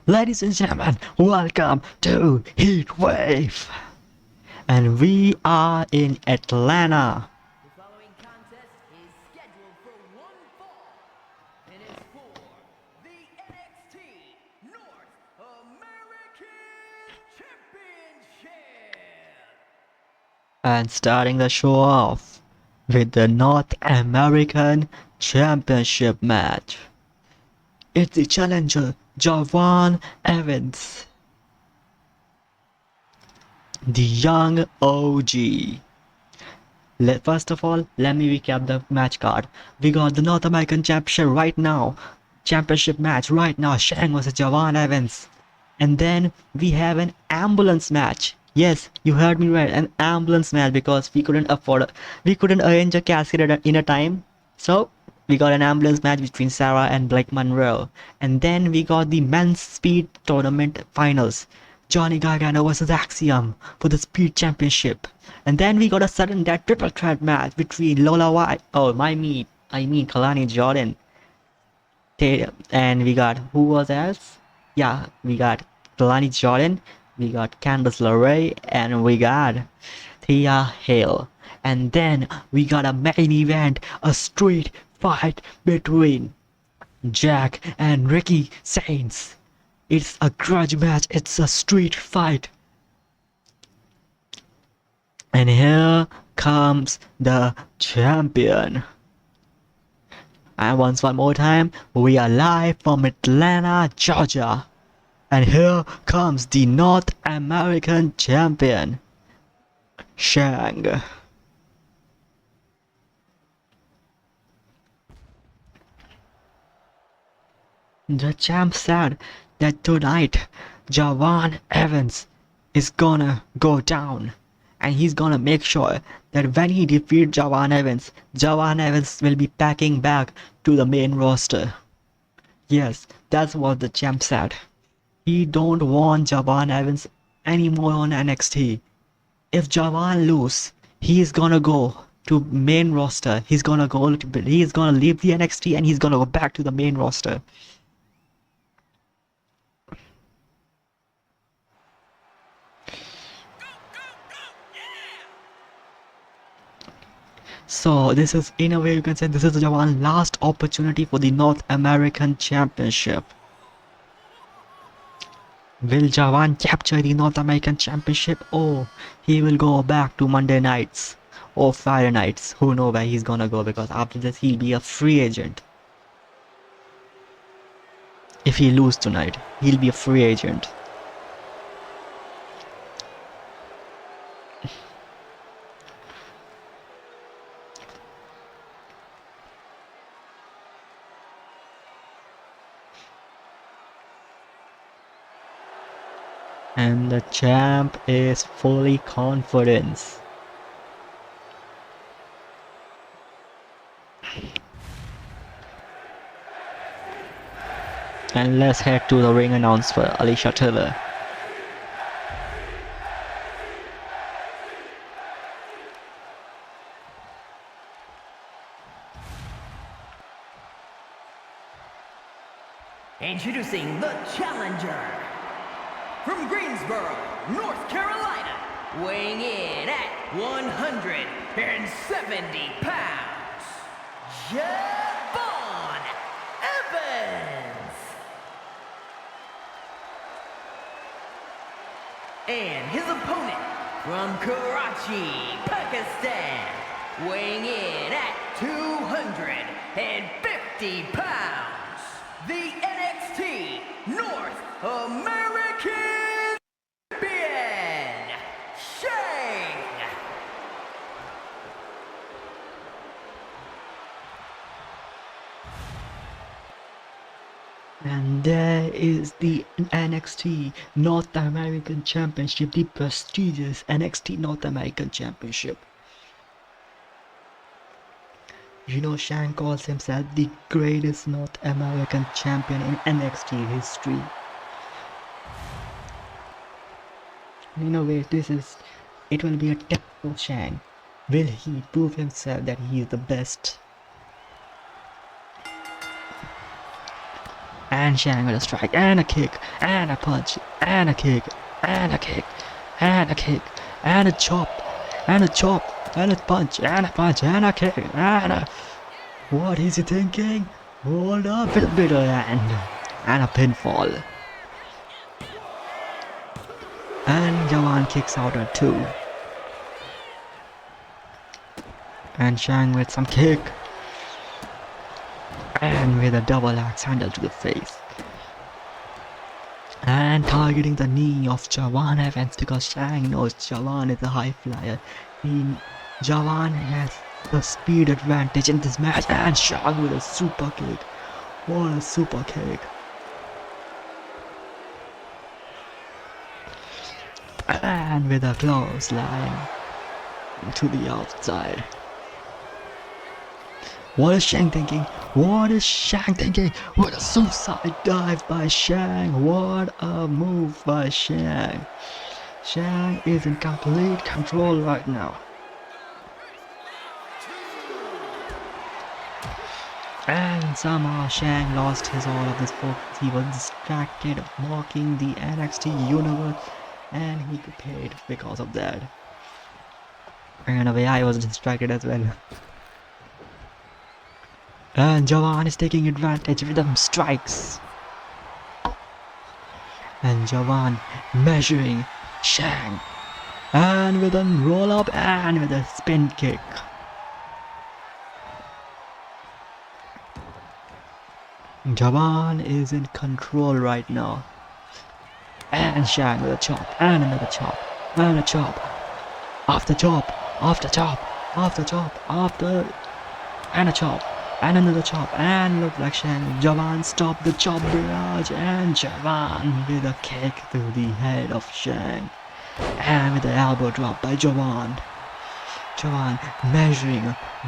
Ladies and gentlemen, welcome to HeatWave. And we are in Atlanta. The following contest is scheduled for one fall, and it's for the NXT North American Championship. And starting the show off with the North American Championship match. It's the challenger, Javon Evans, the young OG. First of all, let me recap the match card. We got the North American Championship right now. Championship match right now. Shang vs Javon Evans. And then we have an ambulance match. Yes, you heard me right. An ambulance match because we couldn't arrange a casket in a time. So we got an ambulance match between Sarah and Blake Monroe. And then we got the men's speed tournament finals. Johnny Gargano vs Axiom for the speed championship. And then we got a sudden death triple threat match between Lola White, Kalani Jordan. And we got, who was else? Yeah, we got Kalani Jordan, we got Candice LeRae, and we got Thea Hale. And then we got a main event, a street fight between Jack and Ricky Saints. It's a grudge match, it's a street fight. And here comes the champion. And once one more time, we are live from Atlanta, Georgia. And here comes the North American champion, Shang. The champ said that tonight Javon Evans is gonna go down. And he's gonna make sure that when he defeats Javon Evans will be packing back to the main roster. Yes, that's what the champ said. He don't want Javon Evans anymore on NXT. If Javon lose, he's gonna go to main roster. He's gonna leave the NXT and he's gonna go back to the main roster. So this is, in a way you can say, this is Javon's last opportunity for the North American Championship. Will Javon capture the North American Championship, or he will go back to Monday nights or Friday nights? Who knows where he's gonna go, because after this he'll be a free agent. If he loses tonight, he'll be a free agent. And the champ is fully confident. And let's head to the ring announcer, Alicia Taylor. Introducing the challenger from Greensboro, North Carolina, weighing in at 170 pounds, Javon Evans. And his opponent from Karachi, Pakistan, weighing in at 250 pounds, the NXT North American Champion, Shang. And there is the NXT North American Championship, the prestigious NXT North American Championship. You know, Shang calls himself the greatest North American champion in NXT history. In a way, it will be a test for Shang. Will he prove himself that he is the best? And Shang with a strike and a kick and a punch and a kick and a kick and a kick and a chop and a chop and a punch and a punch and a kick and a... What is he thinking? Hold up with a bitter hand and a pinfall. And Jawan kicks out at 2. And Shang with some kick. And with a double axe handle to the face. And targeting the knee of Jawan Evans because Shang knows Jawan is a high flyer. Jawan has the speed advantage in this match. And Shang with a super kick. What a super kick. And with a clothesline to the outside. What is Shang thinking? What is Shang thinking? What a suicide dive by Shang. What a move by Shang. Shang is in complete control right now. And somehow Shang lost his all of his focus. He was distracted mocking the NXT universe and he got paid because of that. And in a way I was distracted as well. And Jawan is taking advantage with them strikes. And Jawan measuring Shang. And with a roll up and with a spin kick. Jawan is in control right now. And Shang with a chop and another chop and a chop. After chop, after chop, after chop, after and a chop. And another chop, and look like Shang. Jawan stopped the chop barrage, and Jawan with a kick to the head of Shang. And with the elbow drop by Jawan. Jawan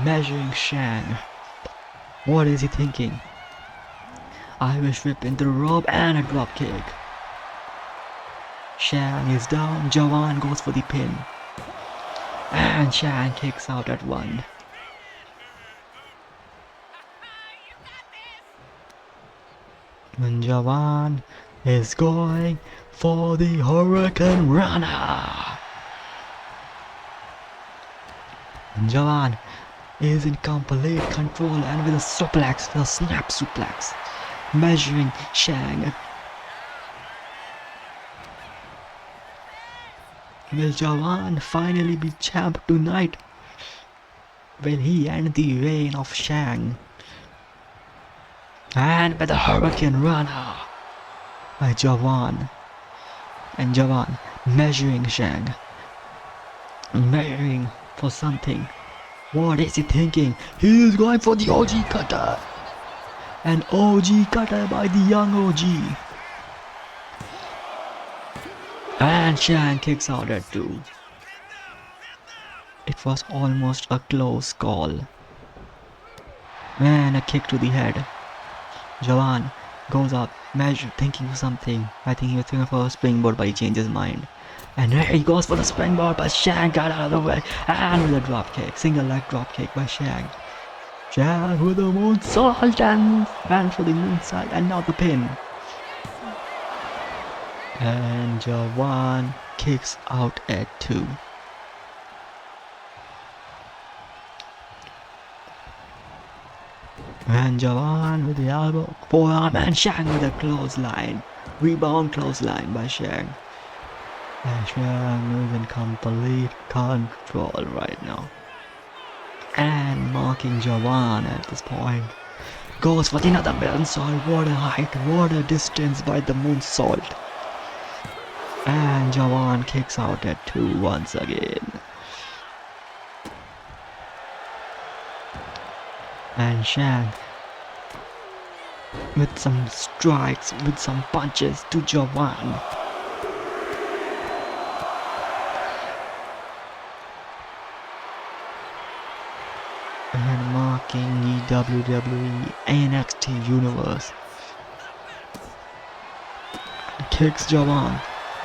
measuring Shang. What is he thinking? Irish whip into the rope and a drop kick. Shang is down, Jawan goes for the pin. And Shang kicks out at 1. And Jawan is going for the Hurricane Runner. And Jawan is in complete control and with a suplex, with a snap suplex, measuring Shang. Will Jawan finally be champ tonight? Will he end the reign of Shang? And with the Hurricane Runner by Jawan. And Jawan measuring Shang. Measuring for something. What is he thinking? He is going for the OG cutter. An OG cutter by the young OG. And Shang kicks out at 2. It was almost a close call. And a kick to the head. Jawan goes up, measure, thinking of something. I think he was thinking for a springboard, but he changed his mind. And there he goes for the springboard, but Shang got out of the way. And with a drop kick, single leg drop kick by Shang. Shang with a moonsault and ran for the moonsault and now the pin. And Jawan kicks out at 2. And Jawan with the elbow, forearm, and Shang with a clothesline. Rebound clothesline by Shang. And Shang is in complete control right now. And marking Jawan at this point. Goes for another moonsault. What a height, what a distance by the moonsault. And Jawan kicks out at 2 once again. And Shang with some strikes, with some punches to Jawan. And marking the WWE NXT universe. Kicks Jawan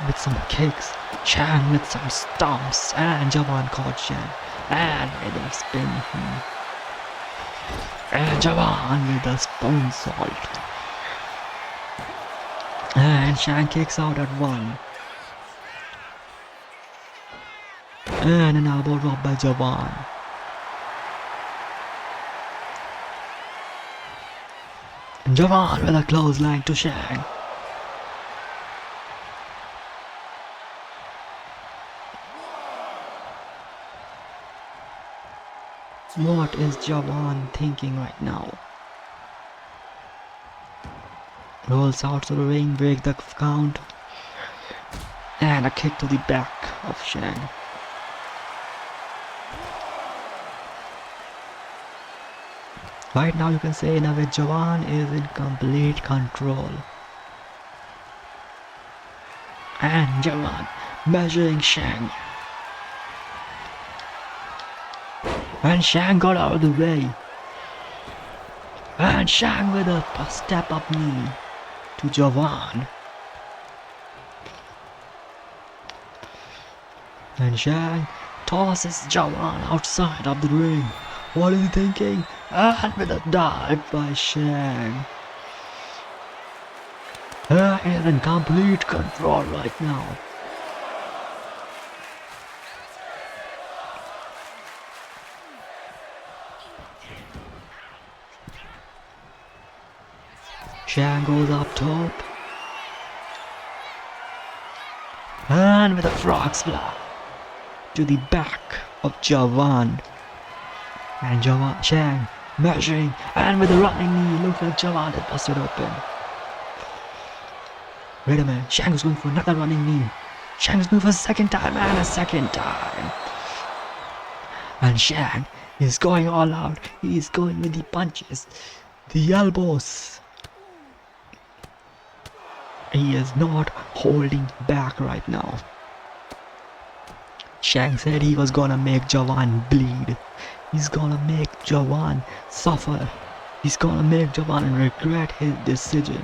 with some kicks. Shang with some stomps. And Jawan caught Shang. And made him spin him. And Jawan with a spoon salt. And Shang kicks out at 1. And an elbow drop by Javan. Javan with a clothesline to Shang. What is Javan thinking right now? Rolls out to the ring, break the count. And a kick to the back of Shang. Right now you can say in a way Javan is in complete control. And Javan measuring Shang. And Shang got out of the way. And Shang with a step up knee to Javan. And Shang tosses Javan outside of the ring. What is he thinking? And with a dive by Shang. He is in complete control right now. Shang goes up top. And with a frog splash to the back of Javan. And Shang measuring and with a running knee. Looks like Javan is busted open. Wait a minute, Shang is going for another running knee. Shang is going for a second time and a second time. And Shang is going all out. He is going with the punches, the elbows. He is not holding back right now. Shang said he was gonna make Javan bleed. He's gonna make Javan suffer. He's gonna make Javan regret his decision.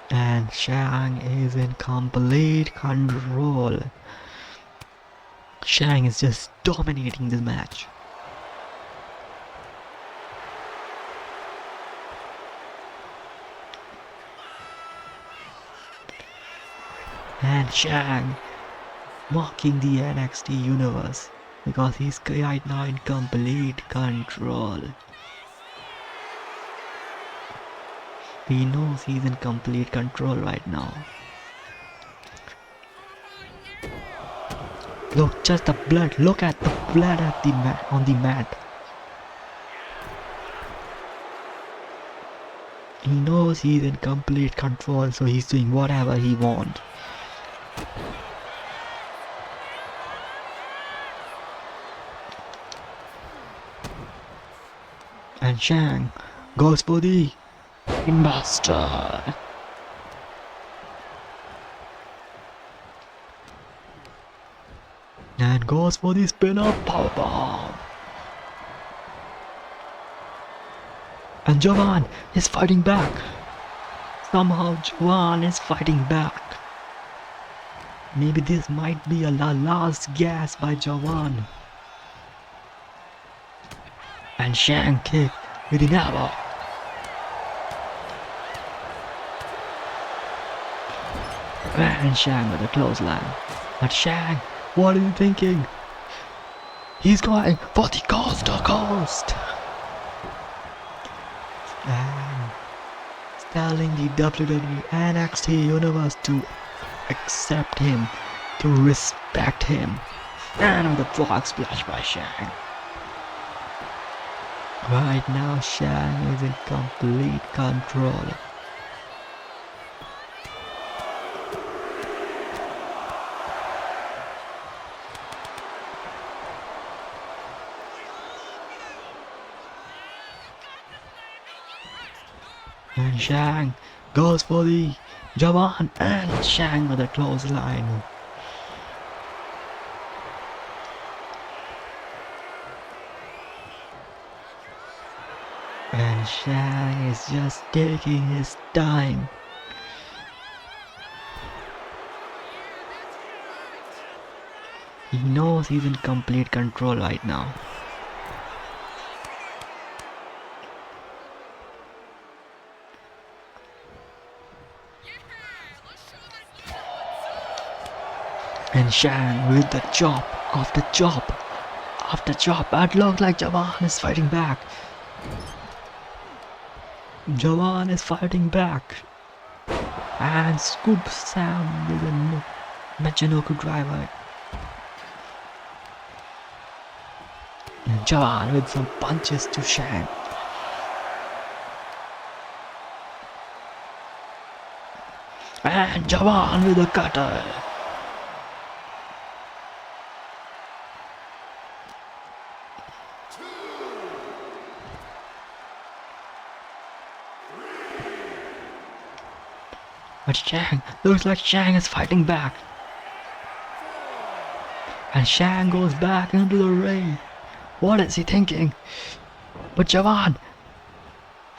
And Shang is in complete control. Shang is just dominating this match. And Shang mocking the NXT universe because he's right now in complete control. He knows he's in complete control right now. Look, just the blood. Look at the blood at the on the mat. He knows he's in complete control, so he's doing whatever he wants. And Shang goes for the Buster. And goes for the spinner powerbomb. And Javan is fighting back. Somehow Javan is fighting back. Maybe this might be a last gasp by Javan. And Shang kick with an elbow. And Shang with a clothesline. But Shang, what are you thinking? He's going for the coast to coast. And telling the WWE NXT universe to accept him, to respect him. And with a frog splash by Shang. Right now Shang is in complete control. And Shang goes for the Javan and Shang with a clothesline. And Shang is just taking his time. He knows he's in complete control right now. And Shang with the chop after chop after chop. It looks like Jawan is fighting back. Jawan is fighting back. And Scoop Sam with a Michinoku driver. And Jawan with some punches to Shang. And Jawan with a cutter. But Shang, looks like Shang is fighting back. And Shang goes back into the ring. What is he thinking? But Jawan,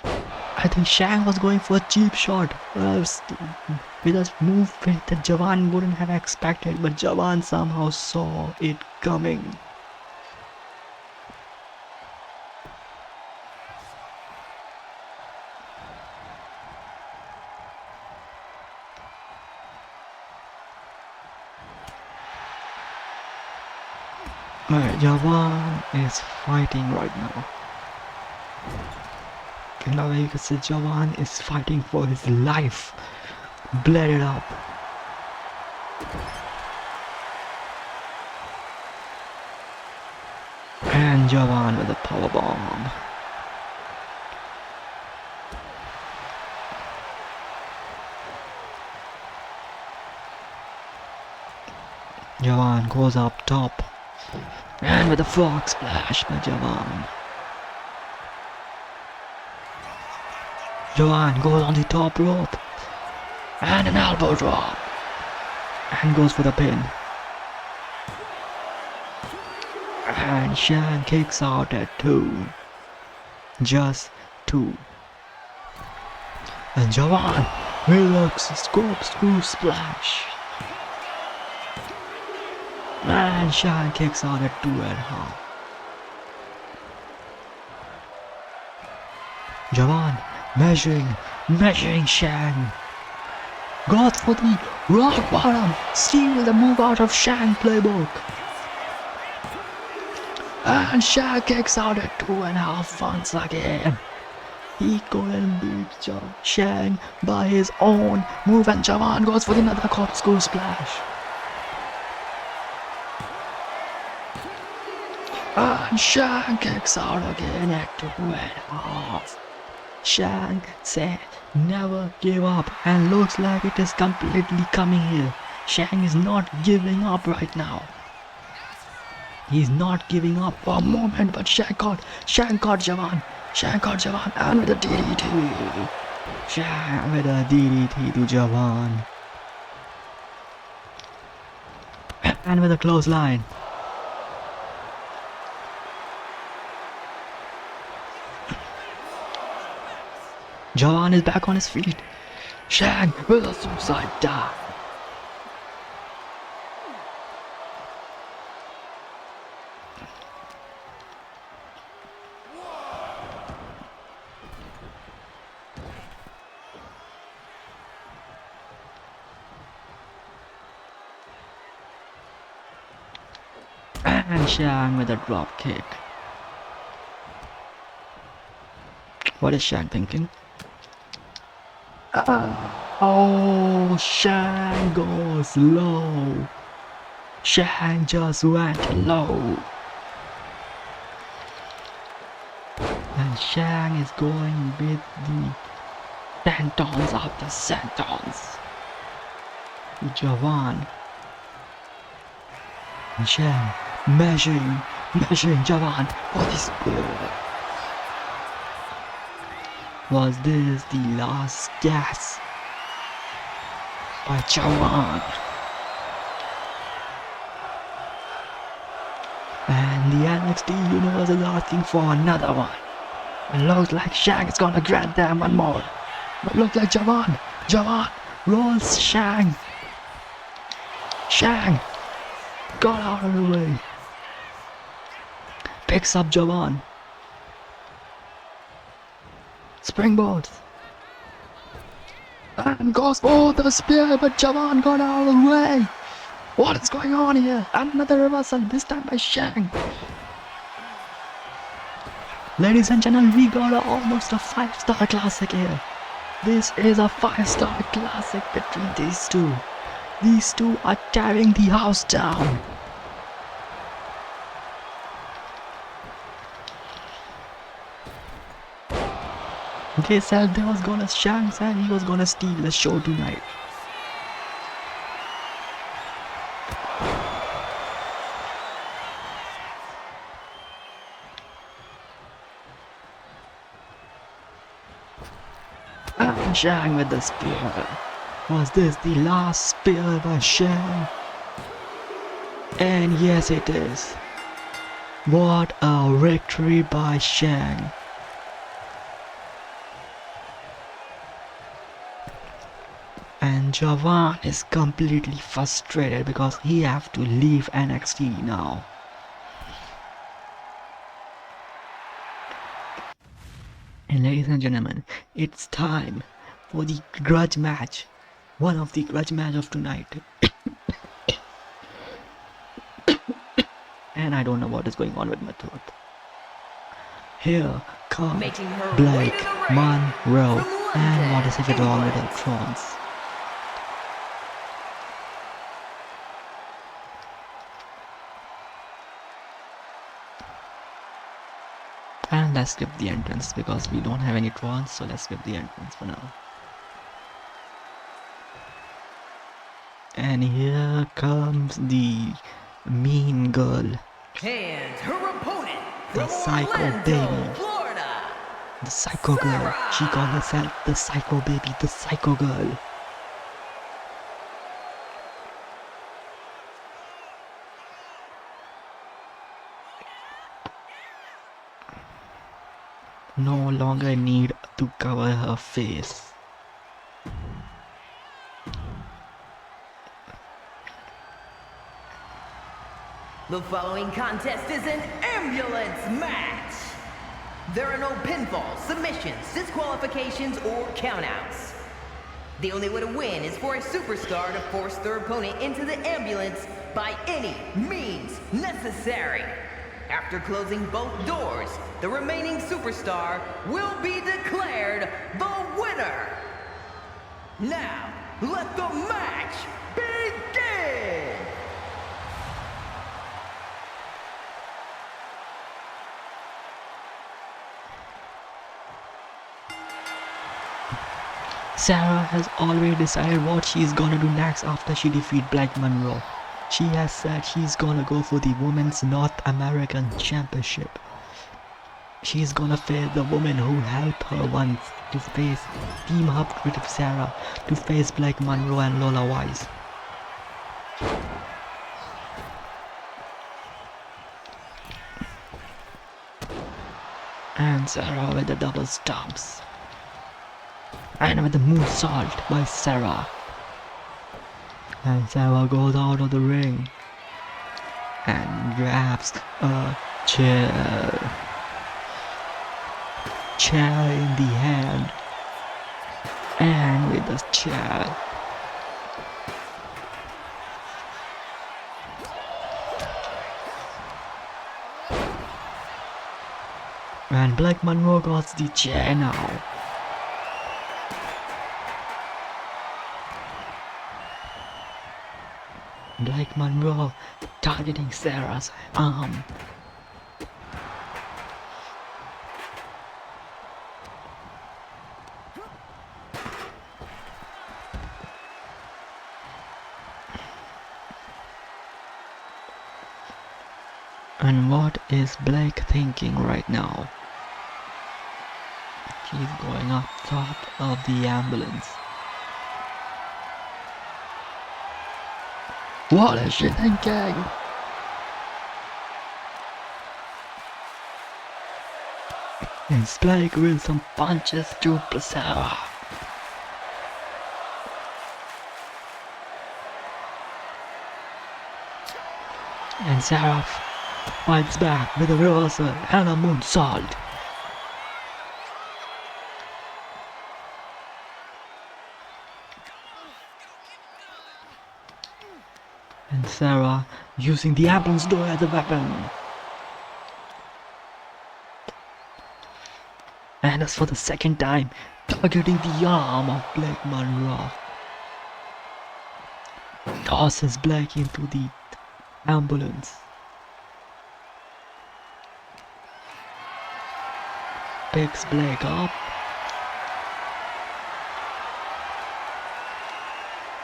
I think Shang was going for a cheap shot. With a move that Jawan wouldn't have expected, but Jawan somehow saw it coming. Jawan is fighting right now. In a way you could say Jawan is fighting for his life. Bled it up. And Jawan with a powerbomb. Jawan goes up top. And with a frog splash by Jawan. Jawan goes on the top rope. And an elbow drop. And goes for the pin. And Shang kicks out at 2. Just 2. And Jawan with a screw splash. And Shang kicks out at 2.5. Jawan measuring Shang. Goes for the rock bottom. Steal the move out of Shang playbook. And Shang kicks out at 2.5 once again. He couldn't beat Shang by his own move, and Jawan goes for another corkscrew splash. And Shang kicks out again at 2.5. Shang said never give up, and looks like it is completely coming here. Shang is not giving up right now. He's not giving up for a moment, but Shang caught Jawan. Shang caught Jawan and with a DDT. Shang with a DDT to Jawan. And with a clothesline. Jawan is back on his feet. Shang with a suicide dive. And Shang with a drop kick. What is Shang thinking? Oh, Shang goes low. Shang just went low. And Shang is going with the sentons after sentons. Jawan. And Shang measuring Jawan for the score. Was this the last gasp by Jawan? And the NXT universe is asking for another one. It looks like Shang is gonna grant them one more. But looks like Jawan rolls Shang. Got out of the way. Picks up Javan. Springboards. And goes for the spear, but Javan got out of the way. What is going on here? Another reversal, this time by Shang. Ladies and gentlemen, we got almost a 5-star classic here. This is a 5-star classic between these two. These two are tearing the house down. They said Shang said he was gonna steal the show tonight. And Shang with the spear. Was this the last spear by Shang? And yes, it is. What a victory by Shang. And Javan is completely frustrated because he have to leave NXT now. And ladies and gentlemen, it's time for the grudge match. One of the grudge match of tonight. And I don't know what is going on with my throat. Here comes Blake Monroe. And what is it wrong with her Trons? And let's skip the entrance because we don't have any Trons, so let's skip the entrance for now. And here comes the mean girl. And her opponent, The psycho Orlando, baby. Florida. The psycho girl. She called herself the psycho baby, the psycho girl. No longer need to cover her face. The following contest is an ambulance match. There are no pinfalls, submissions, disqualifications, or countouts. The only way to win is for a superstar to force their opponent into the ambulance by any means necessary. After closing both doors, the remaining superstar will be declared the winner. Now, let the match begin! Sarah has already decided what she's gonna do next after she defeats Black Monroe. She has said she's gonna go for the Women's North American Championship. She's gonna face the woman who helped her once to team up with Sarah to face Black Monroe and Lola Wise. And Sarah with the double stomps. And with the moonsault by Sarah. And Sarah goes out of the ring and grabs a chair. Chair in the hand. And with the chair. And Black Monroe got the chair now. Black Monroe targeting Sarah's arm. And what is Blake thinking right now? She's going up top of the ambulance. What is she thinking? And Blake with some punches to Sarah. And Sarah fights back with a reversal and a moonsault. And Sarah using the ambulance door as a weapon. And as for the second time, targeting the arm of Blake Monroe. Tosses Blake into the ambulance. Picks Blake up.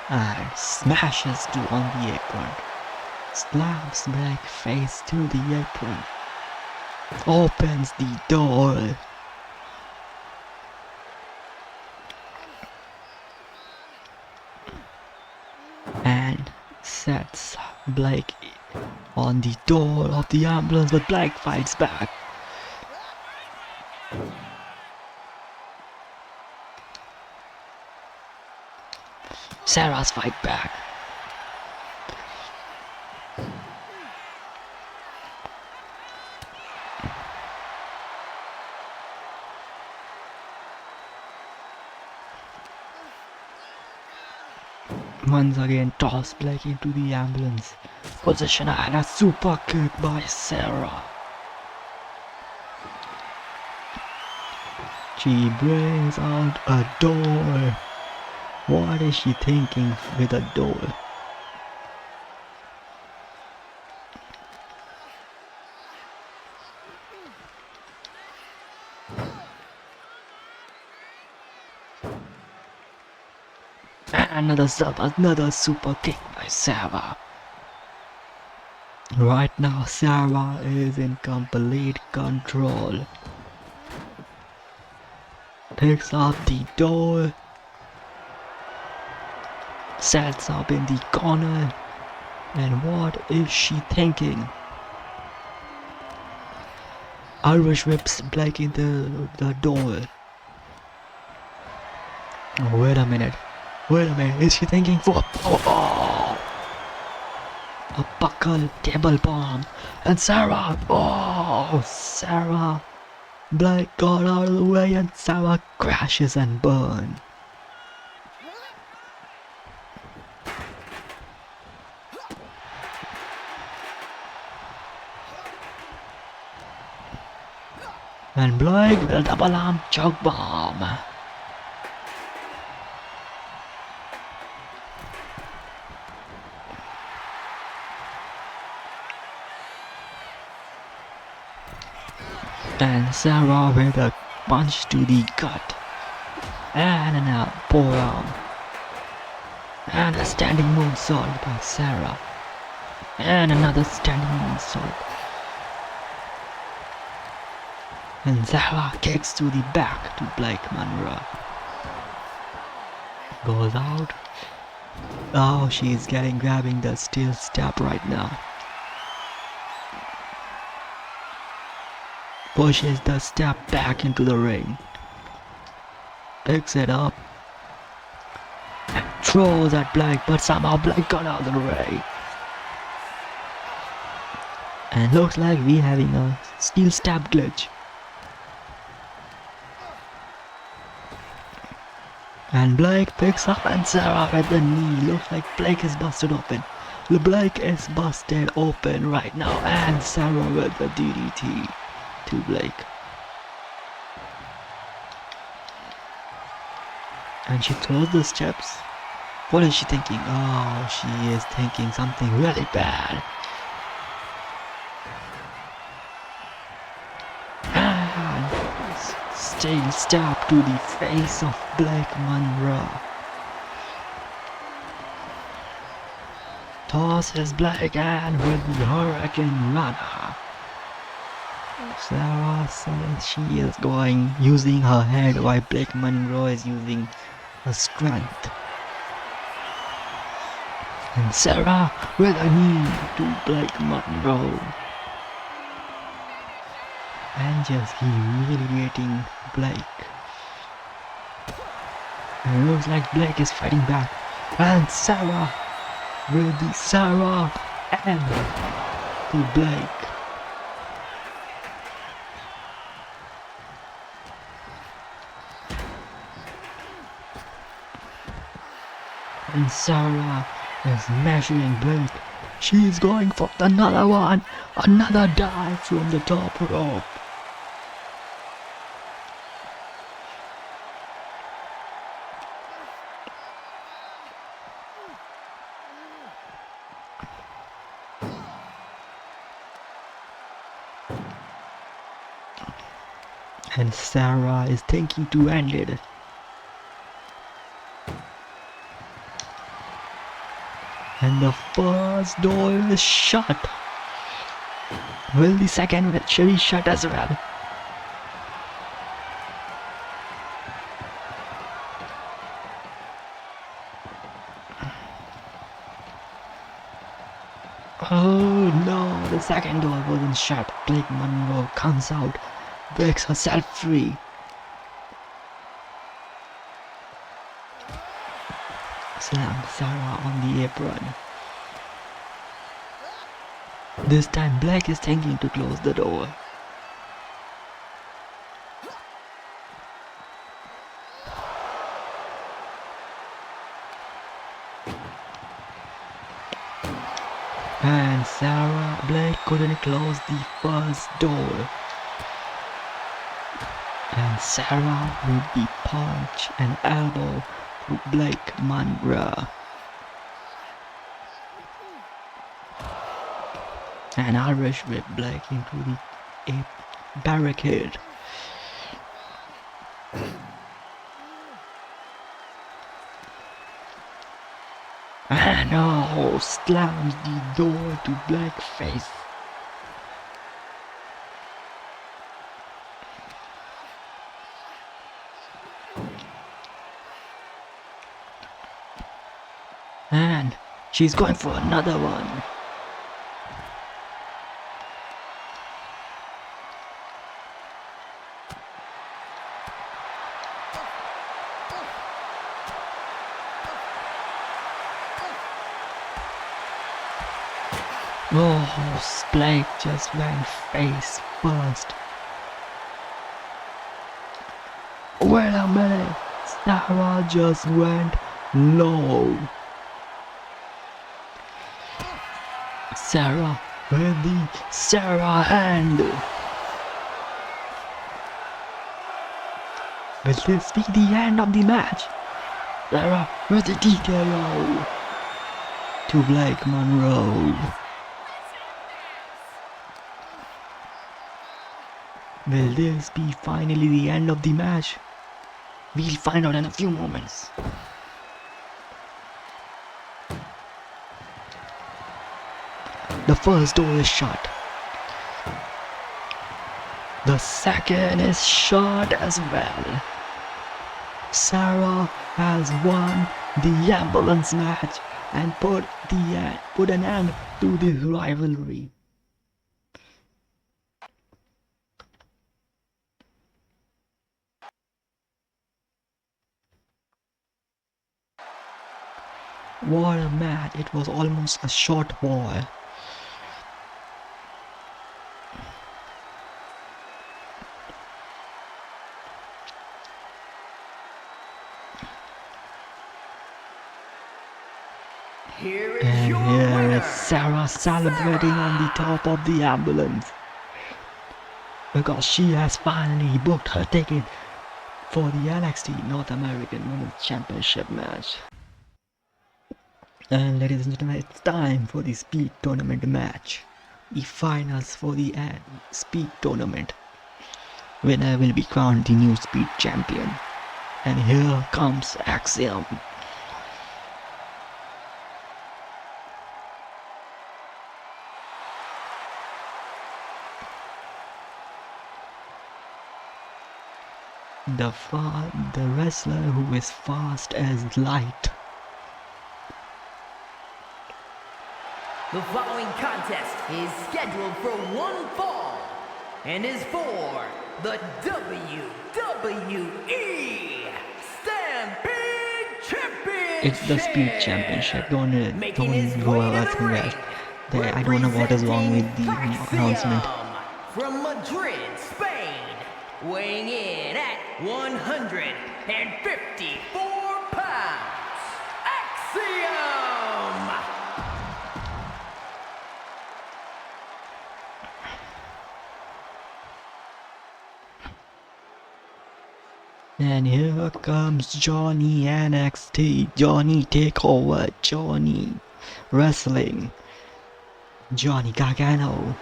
And smashes to on the apron. Slams Blake face to the apron. Opens the door. And sets Blake on the door of the ambulance, but Blake fights back. Sarah's fight back. Once again toss Blake into the ambulance. Position and a super kick by Sarah. She brings out a door. What is she thinking with a door? And another super kick by Sarah. Right now Sarah is in complete control. Picks up the door. Sets up in the corner. And what is she thinking? Irish whips Blake into the door. Oh, wait a minute, is she thinking for a buckle table bomb? And Sarah, Sarah, Blake got out of the way and Sarah crashes and burns. And Blake with a double arm choke bomb. And Sarah with a punch to the gut. And an forearm. And a standing moonsault by Sarah. And another standing moonsault. And Sarah kicks to the back to Blake Monroe. Goes out. Oh, she's grabbing the steel step right now. Pushes the step back into the ring. Picks it up. And throws at Blake, but somehow Blake got out of the ring. And looks like we're having a steel step glitch. And Blake picks up and Sarah with the knee. Looks like Blake is busted open. Blake is busted open right now. And Sarah with the DDT to Blake. And she throws the steps. What is she thinking? Oh, she is thinking something really bad. Steel stab to the face of Blake Monroe. Tosses Blake and with the Hurricane Runner. Sarah says she is using her head while Blake Monroe is using her strength. And Sarah with a knee to Blake Monroe. And just humiliating Blake. And it looks like Blake is fighting back. And Sarah with the Sarah and to Blake. And Sarah is measuring Blake. She's going for another one. Another dive from the top rope. And Sarah is thinking to end it. And the first door is shut. Will the second one be shut as well? Oh no, the second door wasn't shut. Blake Monroe comes out, breaks herself free. Slam Sarah on the apron. This time Blake is thinking to close the door. And Blake couldn't close the first door. And Sarah with the punch and elbow to Blake Monroe. And Irish whip Blake into the barricade. And oh, slams the door to Blake's face. And she's going for another one. Oh, Blake just went face first. Wait a minute, Sarah just went low. Sarah with the Sarah hand. Will this be the end of the match? Sarah with the TKO to Blake Monroe. Will this be finally the end of the match? We'll find out in a few moments. The first door is shut. The second is shut as well. Sarah has won the ambulance match and put an end to this rivalry. What a match, it was almost a short war. And here is Sarah celebrating on the top of the ambulance. Because she has finally booked her ticket for the NXT North American Women's Championship match. And ladies and gentlemen, it's time for the Speed Tournament match. The finals for the Speed Tournament. Winner will be crowned the new Speed Champion. And here comes Axiom. The wrestler who is fast as light. The following contest is scheduled for one fall and is for the WWE Stampede Championship. It's the Speed Championship. Don't go over that. I don't know what is wrong with the announcement. From Madrid, Spain, weighing in at 154 pounds, Axiom! And here comes Johnny NXT. Johnny Takeover. Johnny Wrestling. Johnny Gargano.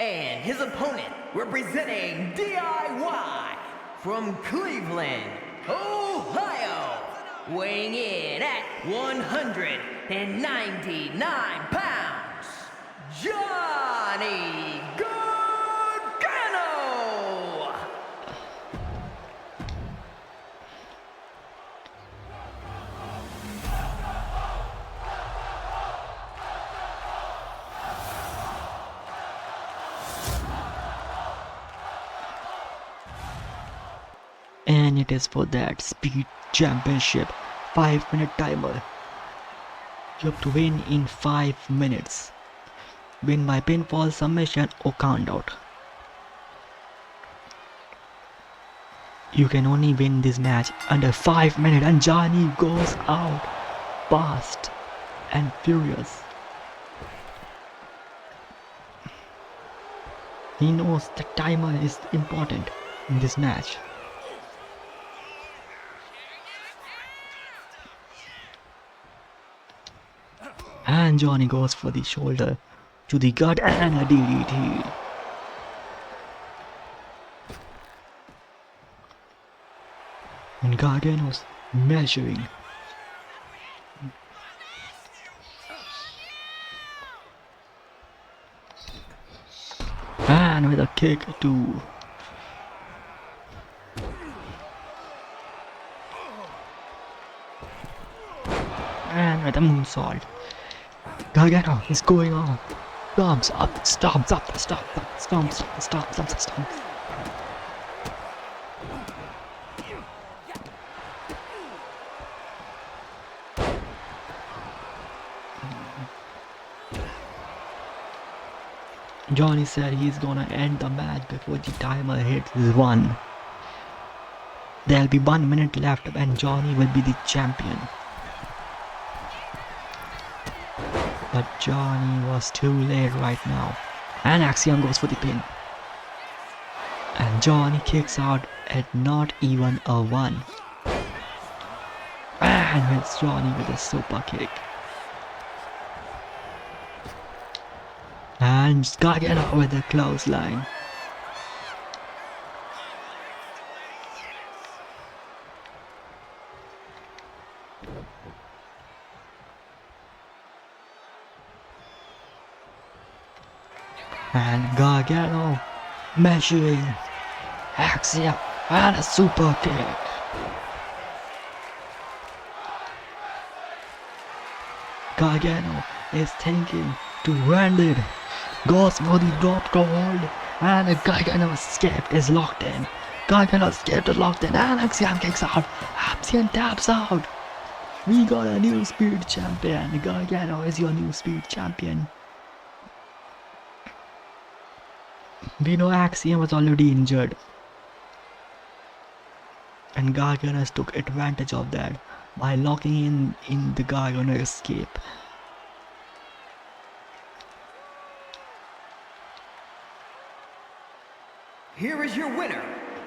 And his opponent, representing DIY from Cleveland, Ohio, weighing in at 199 pounds, Johnny Gargano! And it is for that Speed Championship 5-minute timer. You have to win in 5 minutes. Win by pinfall, submission or countout. You can only win this match under 5 minutes, and Johnny goes out fast and furious. He knows the timer is important in this match. And Johnny goes for the shoulder to the gut and a DDT. And Gargano's measuring. And with a kick too. And with a moonsault. Gargano is going on. Stomps up, stomps up, stomps up, stomps up, stomps up, stomps. Johnny said he's gonna end the match before the timer hits 1. There'll be 1 minute left and Johnny will be the champion. But Johnny was too late right now. And Axiom goes for the pin. And Johnny kicks out at not even a 1. And hits Johnny with a super kick. And Gargano with a clothesline. And Gargano measuring Axiom and a super kick. Gargano is thinking to end it. Goes for the drop to hold. And Gargano's escape is locked in. Gargano's escape is locked in. And Axiom kicks out. Axiom taps out. We got a new speed champion. Gargano is your new speed champion. We know Axiom was already injured. And Gargano took advantage of that by locking in the Gargano escape. Here is your winner,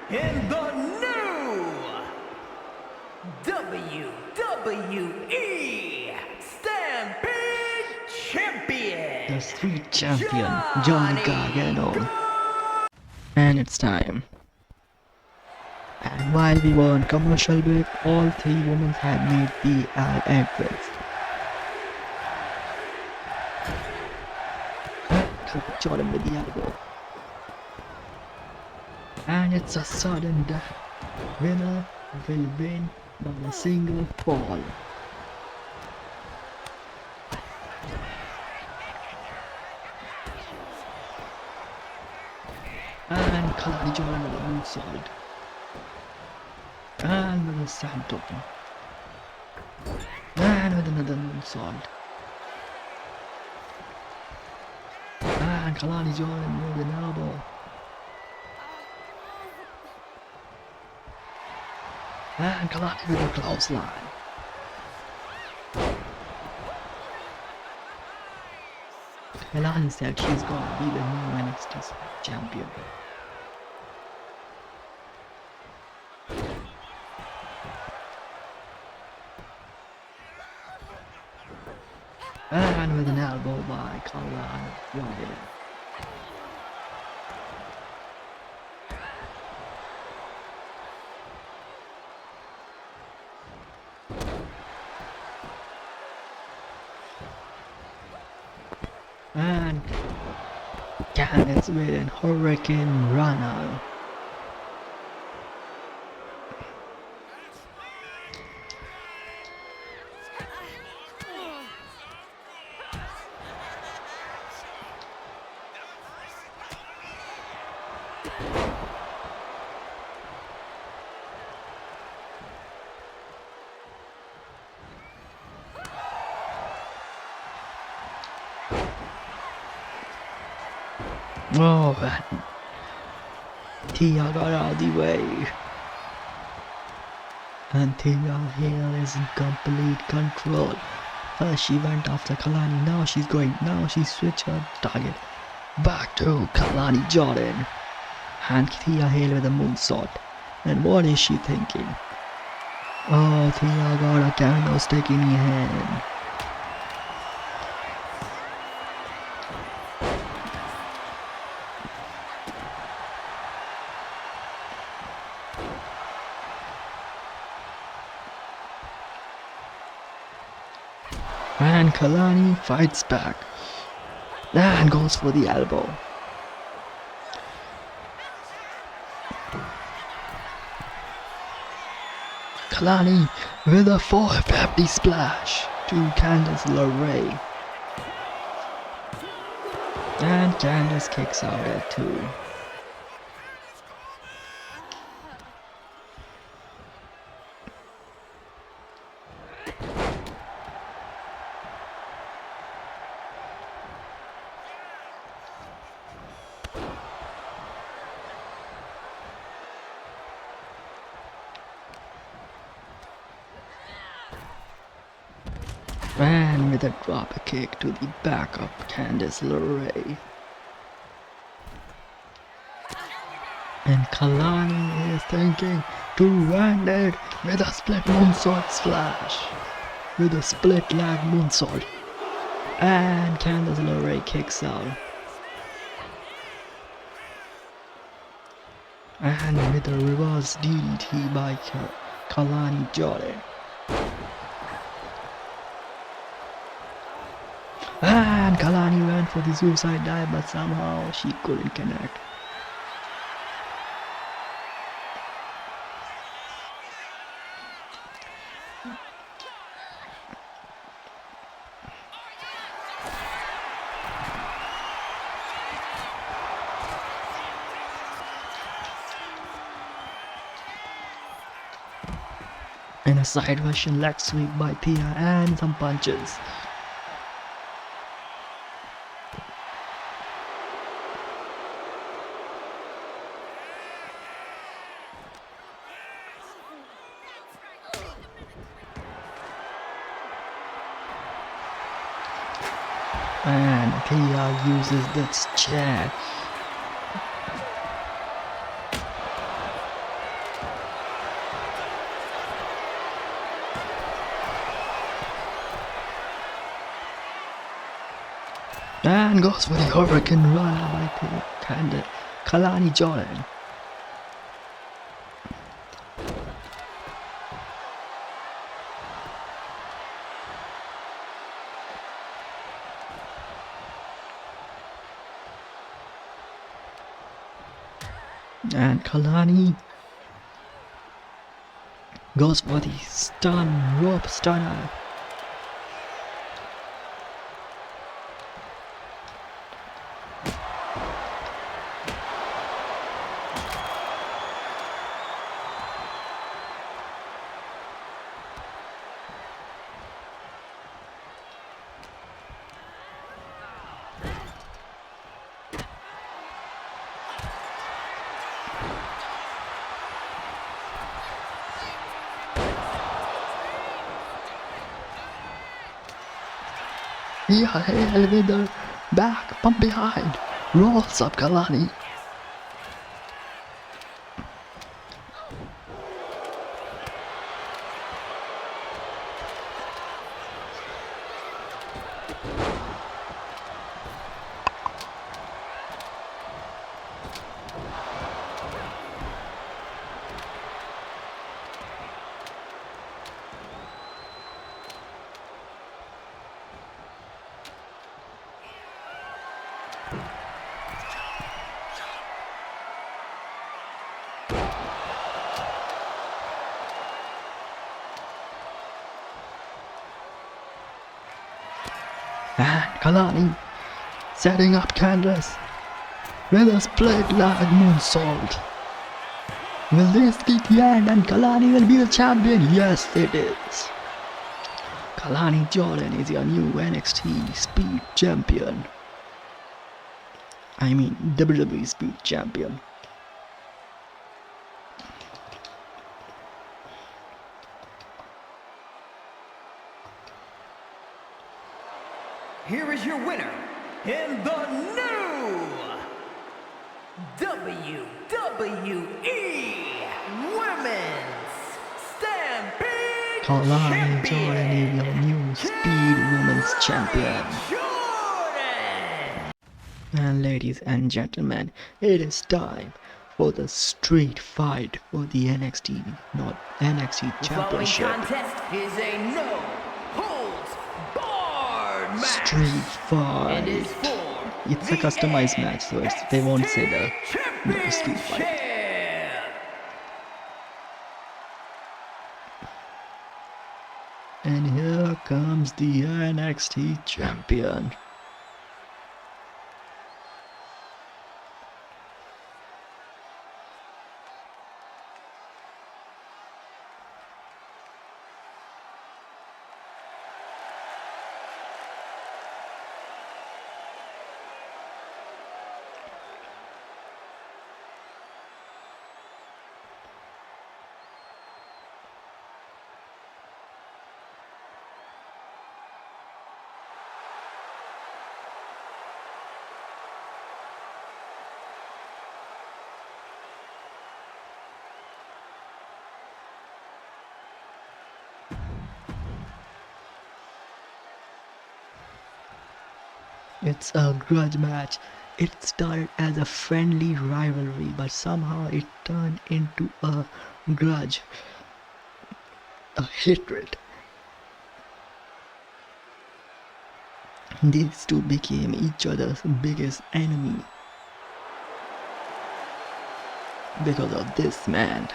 and the new WWE Stampede Champion! The street champion, Johnny Gargano. And it's time. And while we were on commercial break, all 3 women had made the entrance. Jordan with the elbow. And it's a sudden death. Winner will win by a single fall. And Kalani Jordan with a moonsault. And with a Santoken. And with another moonsault. And Kalani Jordan with an elbow. And Kalani with a clothesline. Kalani said she's gonna be the new NXT champion. And with an elbow by Kalani Jordan. And Gamerz with an Hurricane Runner. Oh man, Tia got out of the way. And Tia here is in complete control. First she went after Kalani, now she's switched her target back to Kalani Jordan. And Tia Hale with a moonsault. And what is she thinking? Oh, Tia got a candlestick in her hand. And Kalani fights back and goes for the elbow. Kalani with a 450 splash to Candice LeRae. And Candice kicks out at 2. And with a drop kick to the back of Candice LeRae. And Kalani is thinking to end it with a split moonsault splash. With a split leg moonsault. And Candice LeRae kicks out. And with a reverse DDT by Kalani Jordan. And Kalani went for the suicide dive, but somehow she couldn't connect. In a side version leg sweep by Tia and some punches. And Tia uses this chair. And goes for the Hurricane Runner by Kalani Jordan. And Kalani goes for the rope stunner. Yeah, elevator, back, pump behind, rolls up Kalani. And Kalani setting up Candace with a split leg moonsault. Will this be the end and Kalani will be the champion? Yes, it is. Kalani Jordan is your new NXT Speed Champion. I mean WWE Speed Champion. Here is your winner in the new WWE Women's Stampede Kalani Champion, Jordan is your new Speed Women's Champion. Jordan. And ladies and gentlemen, it is time for the street fight for the NXT The following Championship. contest is a no holds barred match. Street And is fight. for It's a customized match, so they won't say the street fight. championship. And here comes the NXT champion. It's a grudge match. It started as a friendly rivalry, but somehow it turned into a grudge, a hatred. These two became each other's biggest enemy because of this man,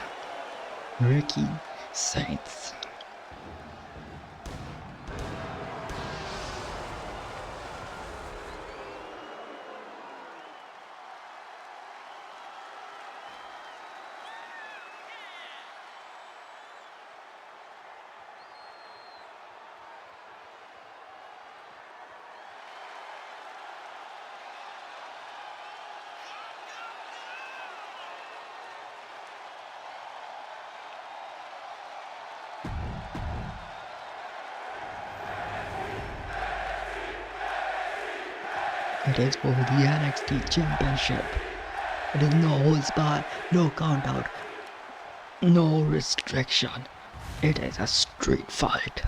Ricky Saints. It is for the NXT Championship. It is no holds barred, no count out, no restriction. It is a street fight.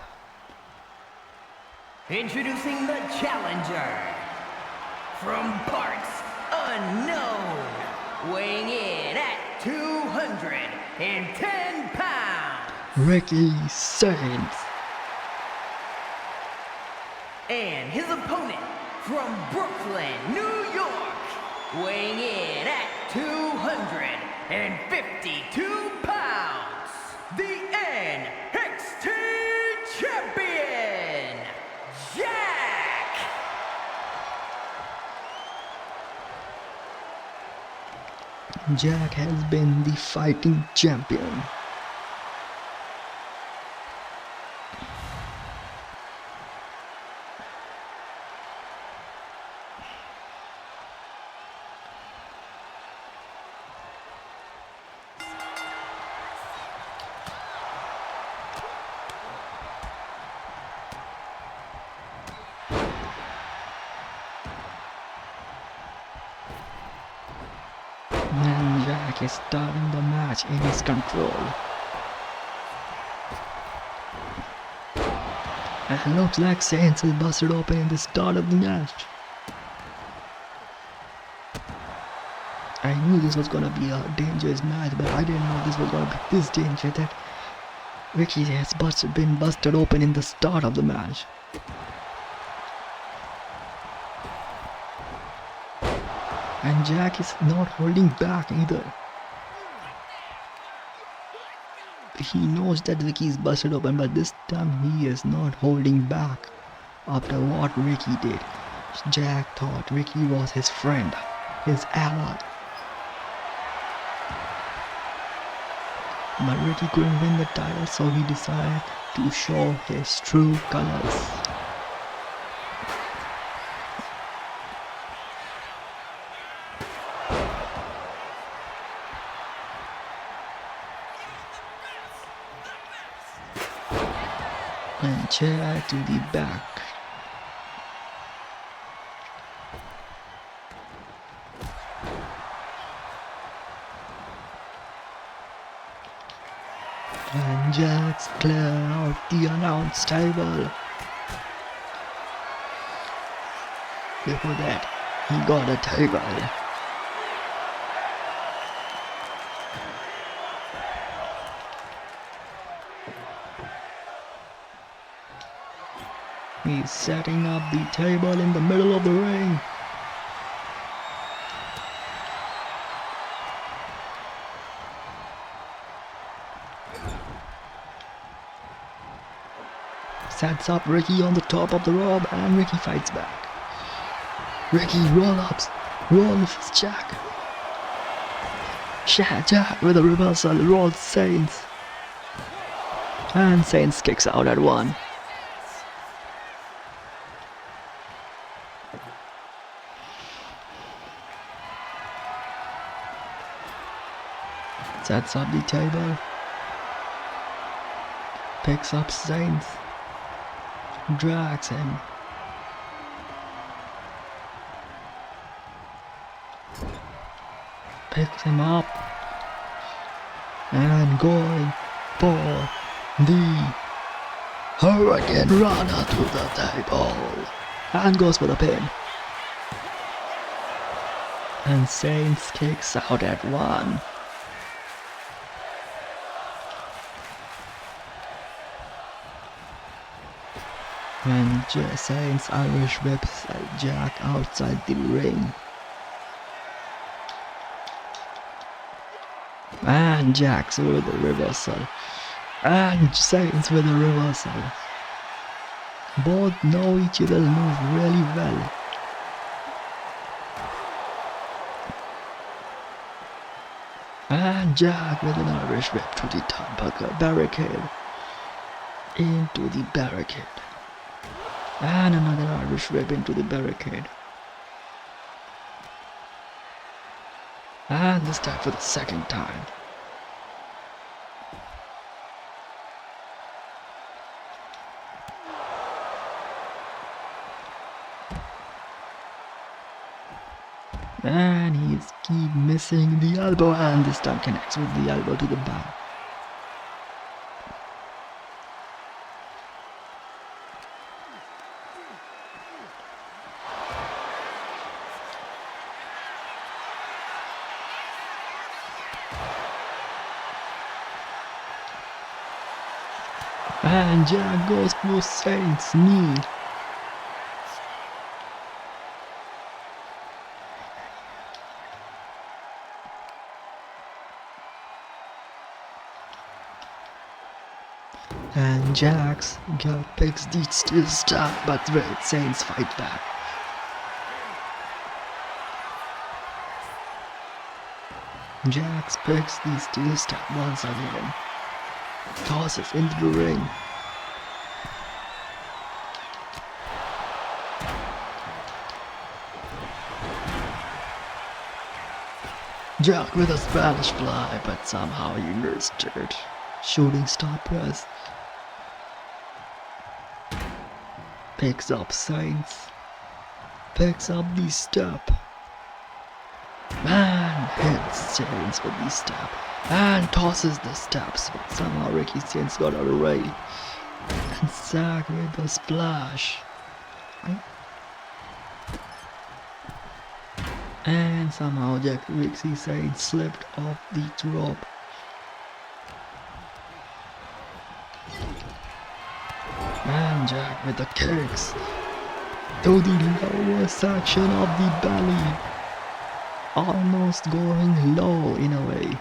Introducing the challenger from parts unknown, weighing in at 210 pounds, Ricky Saints. and his opponent from Brooklyn, New York, weighing in at 252 pounds, the NXT champion, Jack. Jack has been the fighting champion. And Jack is starting the match in his control. And looks like Saints is busted open in the start of the match. I knew this was gonna be a dangerous match, but I didn't know this was gonna be this dangerous that Ricky has been busted open in the start of the match. And Jack is not holding back either. He knows that Ricky is busted open, but this time he is not holding back after what Ricky did. Jack thought Ricky was his friend, his ally. But Ricky couldn't win the title, so he decided to show his true colors. And chair to the back. And Jack's clear out the announce table. Before that, he got a table. He's setting up the table in the middle of the ring. Sets up Ricky on the top of the rope, and Ricky fights back. Ricky roll-ups, rolls Jack. Jack with a reversal, rolls Saints. And Saints kicks out at one. Sets up the table. Picks up Saints. Drags him. Picks him up. And going for the Hurricane Runner to the table. And goes for the pin. And Saints kicks out at one. And Saints Irish whips Jack outside the ring. And Jack's with a reversal. And Saints with a reversal. Both know each other's move really well. And Jack with an Irish whip to the turnbuckle barricade. Into the barricade. And another Irish whip into the barricade. And this time for the second time. And he's keep missing the elbow, and this time connects with the elbow to the back. And Jack goes for Saints' knee. And Jax picks the steel star, but Red Saints fight back. Jax picks the steel star once again. Tosses into the ring. Jack with a Spanish fly, but somehow he missed it. Shooting star press. Picks up Saints. Picks up the step. Man hits Saints with the step and tosses the steps, but somehow Ricky Saints got out of the way. And Zack with the splash. And somehow Ricky Saints slipped off the rope. And Jack with the kicks to the lower section of the belly, almost going low in a way.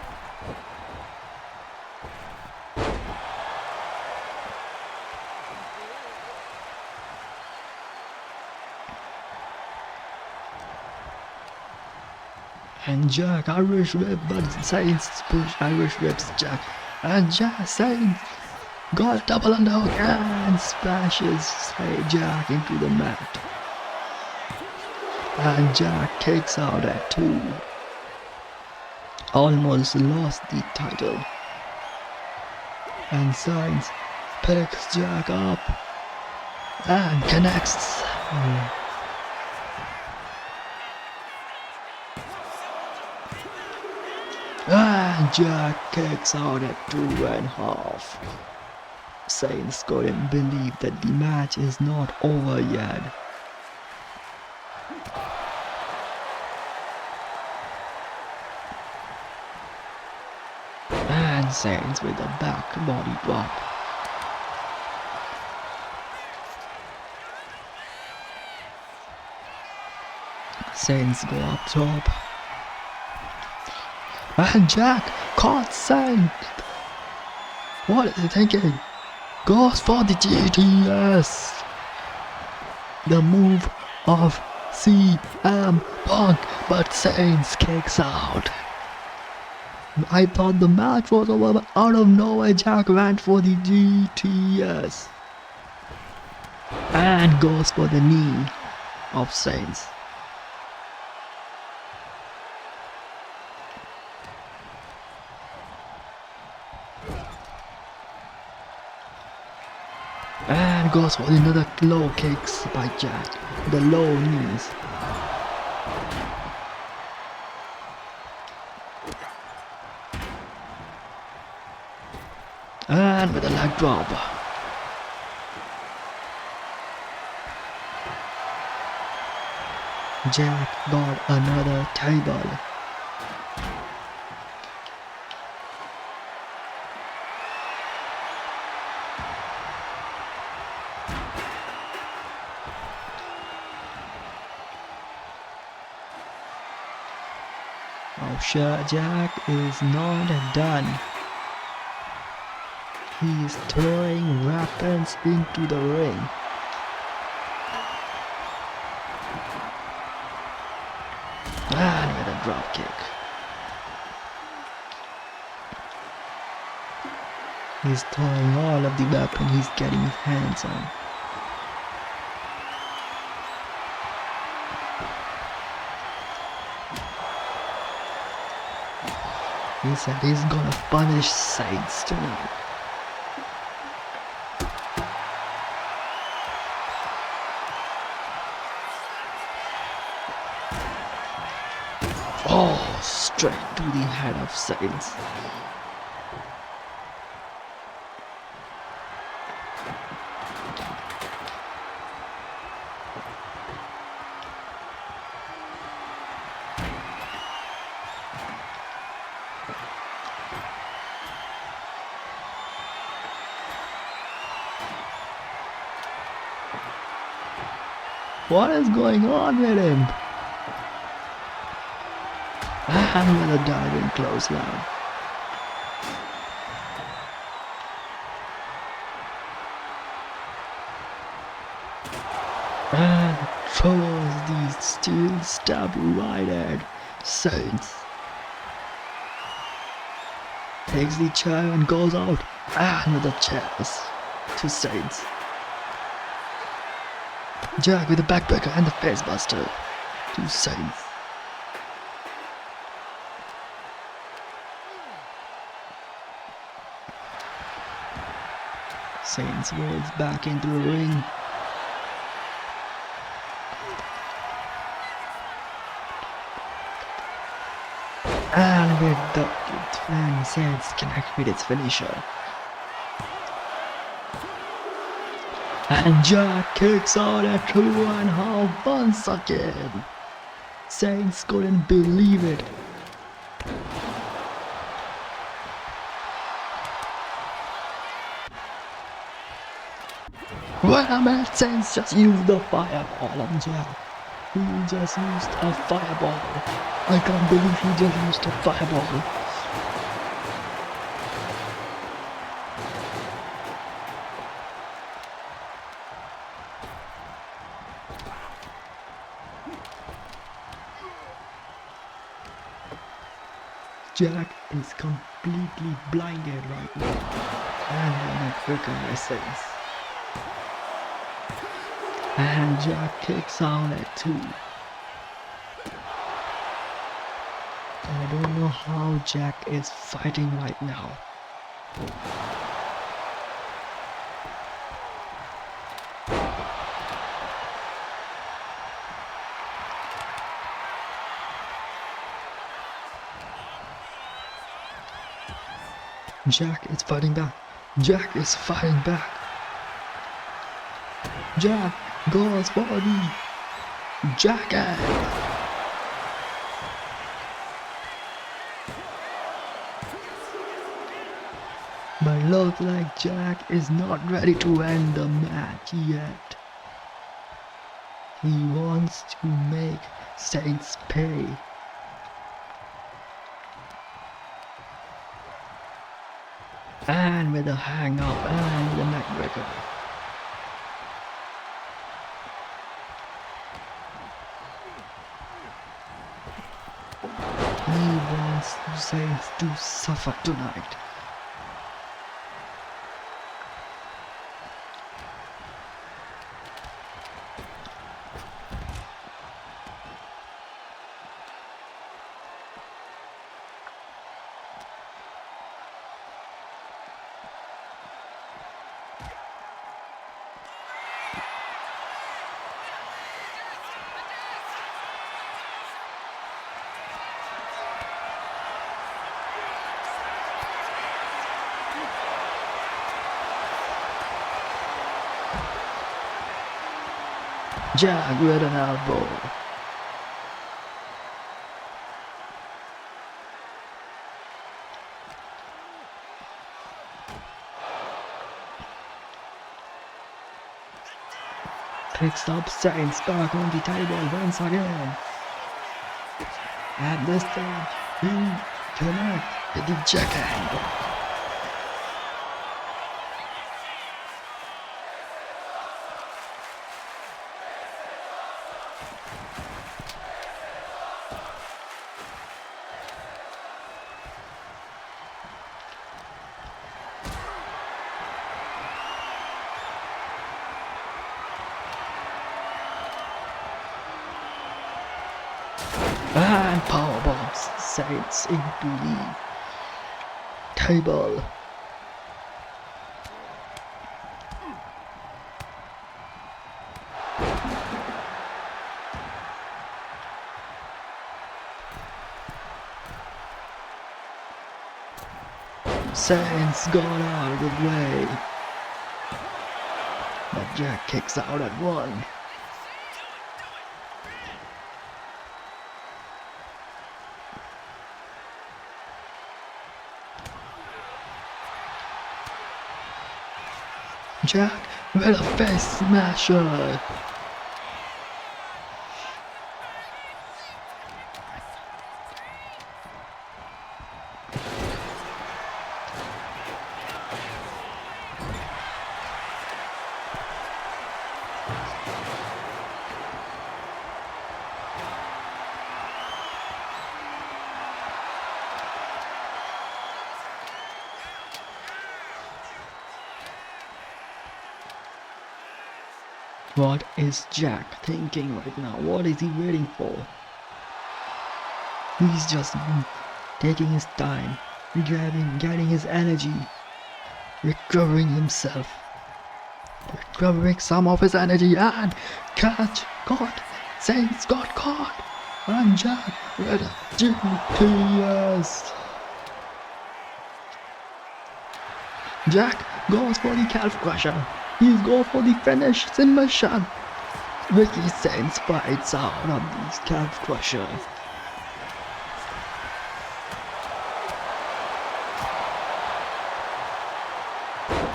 And Jack Irish whip, but Saints push Irish whips Jack, and Saints got double underhook and splashes Jack into the mat. And Jack kicks out at 2. Almost lost the title. And Saints picks Jack up and connects. And Jack kicks out at 2.5. Saints couldn't believe that the match is not over yet. And Saints with a back body drop. Saints go up top. And Jack caught Saints. What is he thinking? Goes for the GTS. The move of CM Punk, but Saints kicks out. I thought the match was over, but out of nowhere Jack went for the GTS. And goes for the knee of Saints. And goes for another low kicks by Jack. The low knees. And with a leg drop. Jack got another table. Oh shit, Jack is not done. He is throwing weapons into the ring. And with a drop kick. He's throwing all of the weapons he's getting his hands on. He said he's gonna punish Saints tonight. Oh, straight to the head of Saints. What is going on with him? And with a diving clothesline. And throws the steel stab right at Saints. Takes the chair and goes out. And with the chairs to Saints. Jack with the backbreaker and the facebuster to Saints. Saints rolls back into the ring. And and Saints connect with its finisher. And Jack kicks out at 2.5 once again. Saints couldn't believe it. Wait a minute, Saints just used the fireball on Jack. He just used a fireball. I can't believe he just used a fireball. Jack is completely blinded right now. And a quicker essence. And Jack kicks out at 2. I don't know how Jack is fighting right now. Jack is fighting back. Jack is fighting back. Jack goes for the jackass. But looks like Jack is not ready to end the match yet. He wants to make Saints pay. And with a hang up and the neckbreaker. He wants Saints to suffer tonight. Jack with an elbow. Picks up Saints back on the table once again. At this time, he connects with the jackhand. And powerbombs Saints into the table. Saints got out of the way. But Jack kicks out at 1. Jack with a face smasher. What is Jack thinking right now? What is he waiting for? He's just taking his time, getting his energy, recovering himself, recovering some of his energy, and caught. Saints got caught. And Jack with a GPS. Jack goes for the calf crusher. He's going for the finish submission. Ricky Saints fights out of the calf crusher.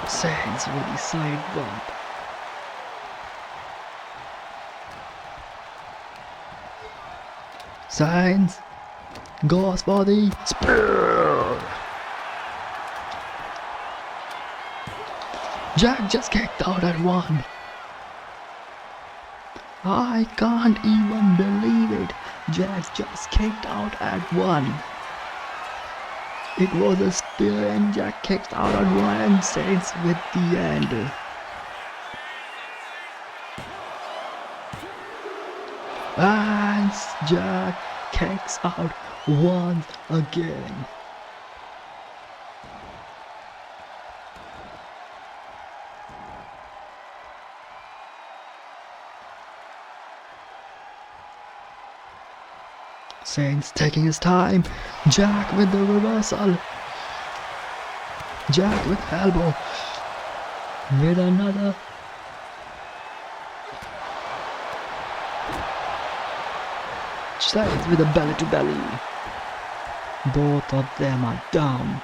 Saints with the side bump. Saints goes for the spear. Jack just kicked out at one. I can't even believe it. Jack just kicked out at one. It was a spear and Jack kicked out at one and Saints with the end. And Jack kicks out once again. Saints taking his time. Jack with the reversal. Jack with elbow. With another. Saints with a belly to belly. Both of them are down.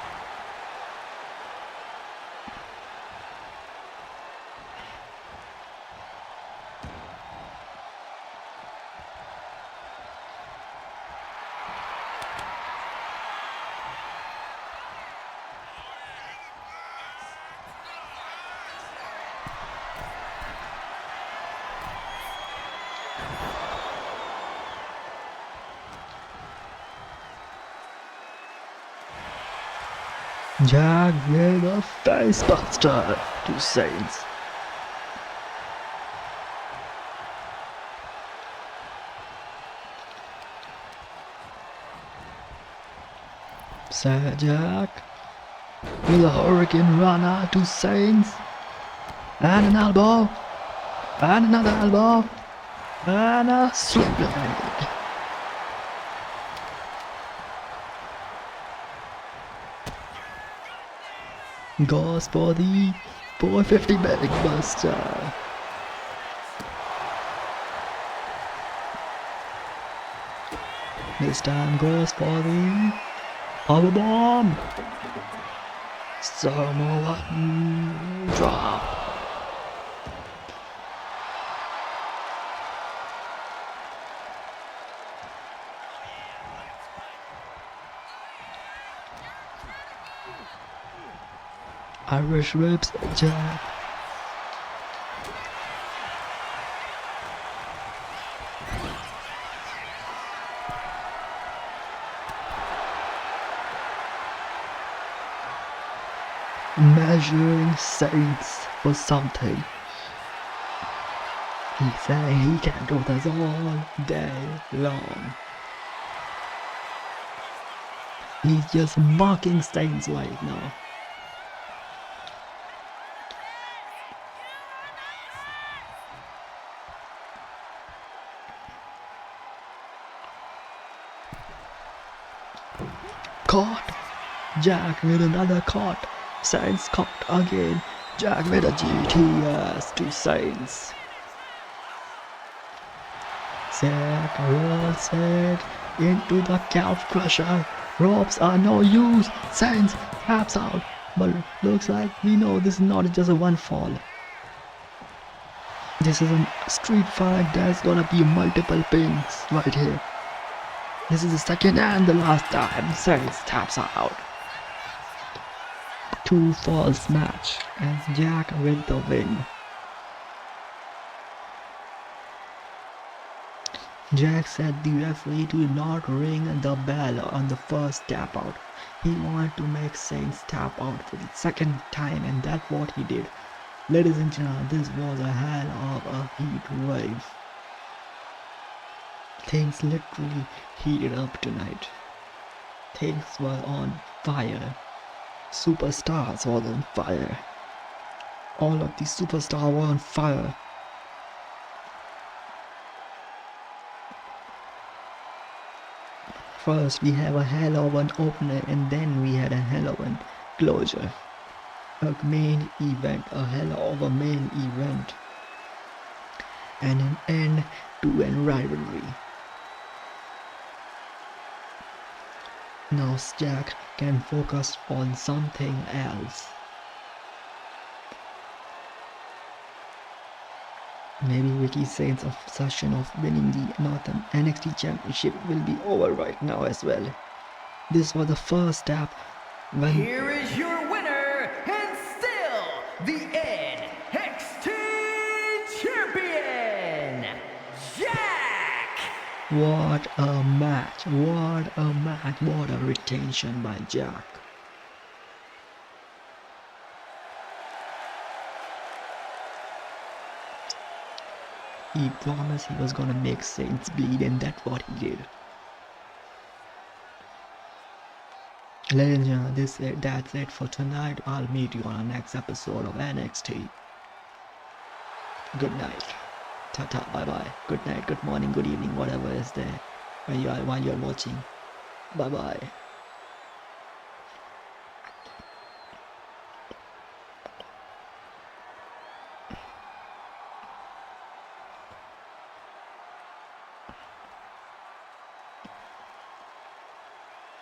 Jack with a face buster to Saints. Jack with a hurricane runner to Saints. And an elbow. And another elbow. And a slip leg. Goes for the 450 big buster. This time goes for the power bomb. Samoa drop. Irish whips, Jack. Measuring Saints for something. He said he can do this all day long. He's just mocking Saints right now. Caught. Jack with another caught. Saints caught again. Jack with a GTS to Saints. Jack rolls it into the calf crusher. Ropes are no use. Saints taps out. But looks like we know this is not just a one fall. This is a street fight. There's gonna be multiple pins right here. This is the second and the last time Saints taps out. 2 falls match and Jack with the win. Jack said the referee to not ring the bell on the first tap out. He wanted to make Saints tap out for the second time and that's what he did. Ladies and gentlemen, this was a hell of a heat wave. Things literally heated up tonight. Things were on fire. Superstars were on fire. All of the superstars were on fire. First we have a hell of an opener and then we had a hell of a closure. A main event, a hell of a main event. And an end to a rivalry. Now Jack can focus on something else. Maybe Ricky Saints' obsession of winning the Northern NXT Championship will be over right now as well. This was the first step when Here is your winner, and still the NXT Champion, Jack! what a match, what a match, what a retention by Jack. He promised he was gonna make Saints bleed and that's what he did. Ladies and gentlemen, that's it for tonight. I'll meet you on our next episode of NXT. Good night. Ta-ta, bye-bye. Good night, good morning, good evening, whatever is there while you're watching. Bye-bye.